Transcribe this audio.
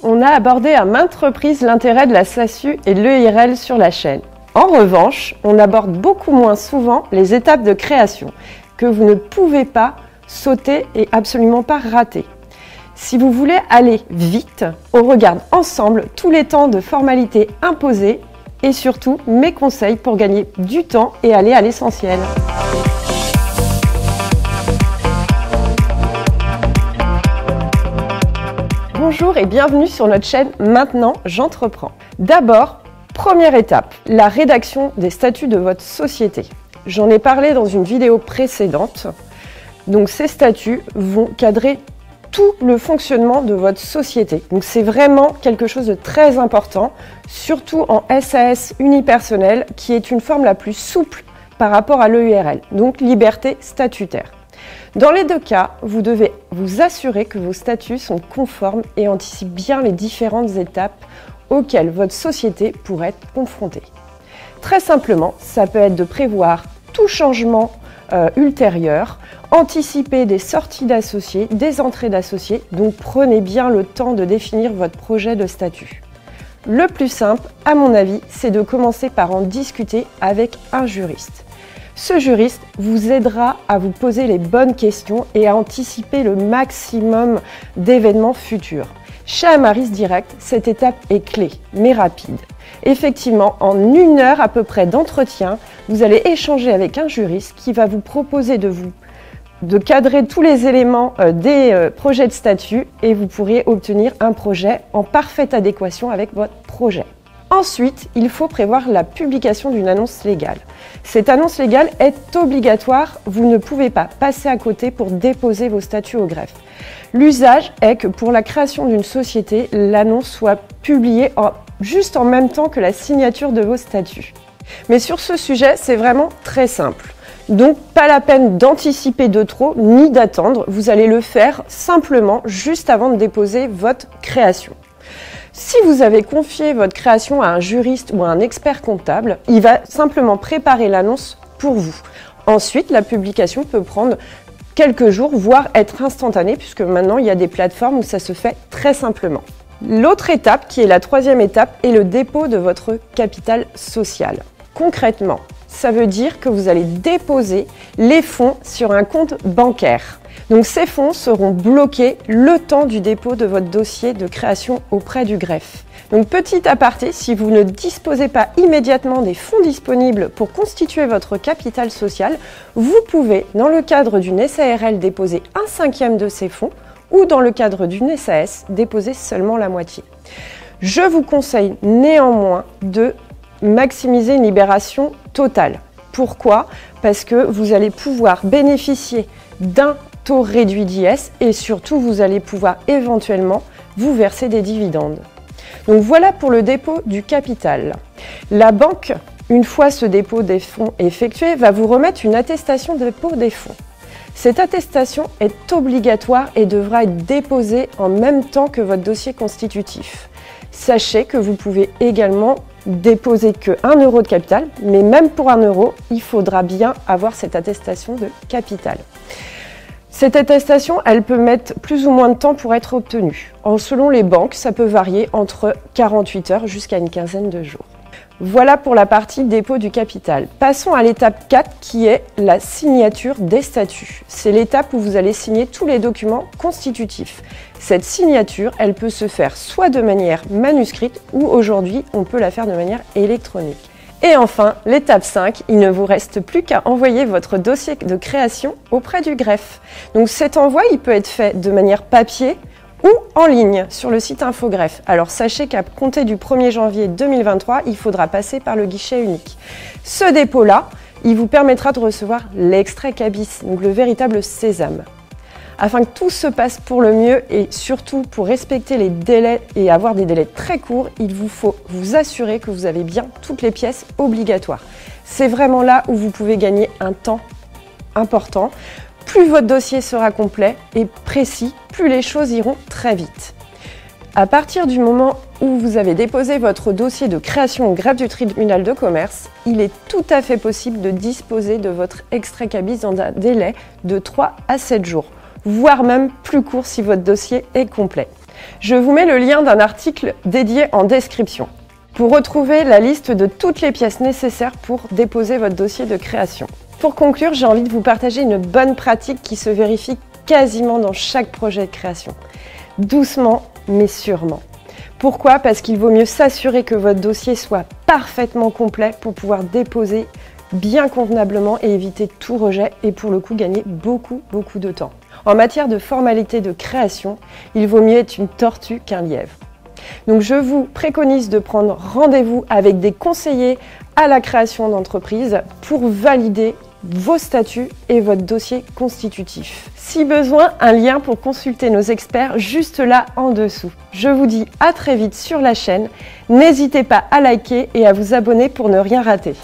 On a abordé à maintes reprises l'intérêt de la SASU et de l'EIRL sur la chaîne. En revanche, on aborde beaucoup moins souvent les étapes de création, que vous ne pouvez pas sauter et absolument pas rater. Si vous voulez aller vite, on regarde ensemble tous les temps de formalités imposés et surtout mes conseils pour gagner du temps et aller à l'essentiel. Bonjour et bienvenue sur notre chaîne Maintenant j'entreprends. D'abord, première étape, la rédaction des statuts de votre société. J'en ai parlé dans une vidéo précédente. Donc ces statuts vont cadrer tout le fonctionnement de votre société. Donc c'est vraiment quelque chose de très important, surtout en SAS unipersonnel, qui est une forme la plus souple par rapport à l'EIRL, donc liberté statutaire. Dans les deux cas, vous devez vous assurer que vos statuts sont conformes et anticipent bien les différentes étapes auxquelles votre société pourrait être confrontée. Très simplement, ça peut être de prévoir tout changement ultérieur, anticiper des sorties d'associés, des entrées d'associés, donc prenez bien le temps de définir votre projet de statut. Le plus simple, à mon avis, c'est de commencer par en discuter avec un juriste. Ce juriste vous aidera à vous poser les bonnes questions et à anticiper le maximum d'événements futurs. Chez Amaris Direct, cette étape est clé, mais rapide. Effectivement, en 1 heure à peu près d'entretien, vous allez échanger avec un juriste qui va vous proposer de cadrer tous les éléments des projets de statut et vous pourrez obtenir un projet en parfaite adéquation avec votre projet. Ensuite, il faut prévoir la publication d'une annonce légale. Cette annonce légale est obligatoire, vous ne pouvez pas passer à côté pour déposer vos statuts au greffe. L'usage est que pour la création d'une société, l'annonce soit publiée juste en même temps que la signature de vos statuts. Mais sur ce sujet, c'est vraiment très simple. Donc, pas la peine d'anticiper de trop ni d'attendre, vous allez le faire simplement juste avant de déposer votre création. Si vous avez confié votre création à un juriste ou à un expert comptable, il va simplement préparer l'annonce pour vous. Ensuite, la publication peut prendre quelques jours, voire être instantanée, puisque maintenant il y a des plateformes où ça se fait très simplement. L'autre étape, qui est la troisième étape, est le dépôt de votre capital social. Concrètement, ça veut dire que vous allez déposer les fonds sur un compte bancaire. Donc ces fonds seront bloqués le temps du dépôt de votre dossier de création auprès du greffe. Donc petit aparté, si vous ne disposez pas immédiatement des fonds disponibles pour constituer votre capital social, vous pouvez, dans le cadre d'une SARL, déposer 1/5 de ces fonds ou dans le cadre d'une SAS, déposer seulement la moitié. Je vous conseille néanmoins de maximiser une libération totale. Pourquoi? Parce que vous allez pouvoir bénéficier d'un taux réduit d'IS et surtout vous allez pouvoir éventuellement vous verser des dividendes. Donc voilà pour le dépôt du capital. La banque, une fois ce dépôt des fonds effectué, va vous remettre une attestation de dépôt des fonds. Cette attestation est obligatoire et devra être déposée en même temps que votre dossier constitutif. Sachez que vous pouvez également déposer que 1 euro de capital, mais même pour 1 euro, il faudra bien avoir cette attestation de capital. Cette attestation, elle peut mettre plus ou moins de temps pour être obtenue. Selon les banques, ça peut varier entre 48 heures jusqu'à une quinzaine de jours. Voilà pour la partie dépôt du capital. Passons à l'étape 4 qui est la signature des statuts. C'est l'étape où vous allez signer tous les documents constitutifs. Cette signature, elle peut se faire soit de manière manuscrite ou aujourd'hui, on peut la faire de manière électronique. Et enfin, l'étape 5, il ne vous reste plus qu'à envoyer votre dossier de création auprès du greffe. Donc cet envoi, il peut être fait de manière papier ou en ligne sur le site Infogreffe. Alors sachez qu'à compter du 1er janvier 2023, il faudra passer par le guichet unique. Ce dépôt-là, il vous permettra de recevoir l'extrait CABIS, donc le véritable sésame. Afin que tout se passe pour le mieux et surtout pour respecter les délais et avoir des délais très courts, il vous faut vous assurer que vous avez bien toutes les pièces obligatoires. C'est vraiment là où vous pouvez gagner un temps important. Plus votre dossier sera complet et précis, plus les choses iront très vite. À partir du moment où vous avez déposé votre dossier de création au greffe du tribunal de commerce, il est tout à fait possible de disposer de votre extrait CABIS dans un délai de 3 à 7 jours, voire même plus court si votre dossier est complet. Je vous mets le lien d'un article dédié en description pour retrouver la liste de toutes les pièces nécessaires pour déposer votre dossier de création. Pour conclure, j'ai envie de vous partager une bonne pratique qui se vérifie quasiment dans chaque projet de création. Doucement, mais sûrement. Pourquoi ? Parce qu'il vaut mieux s'assurer que votre dossier soit parfaitement complet pour pouvoir déposer bien convenablement et éviter tout rejet et pour le coup gagner beaucoup de temps. En matière de formalité de création, il vaut mieux être une tortue qu'un lièvre. Donc je vous préconise de prendre rendez-vous avec des conseillers à la création d'entreprise pour valider vos statuts et votre dossier constitutif. Si besoin, un lien pour consulter nos experts juste là en dessous. Je vous dis à très vite sur la chaîne. N'hésitez pas à liker et à vous abonner pour ne rien rater.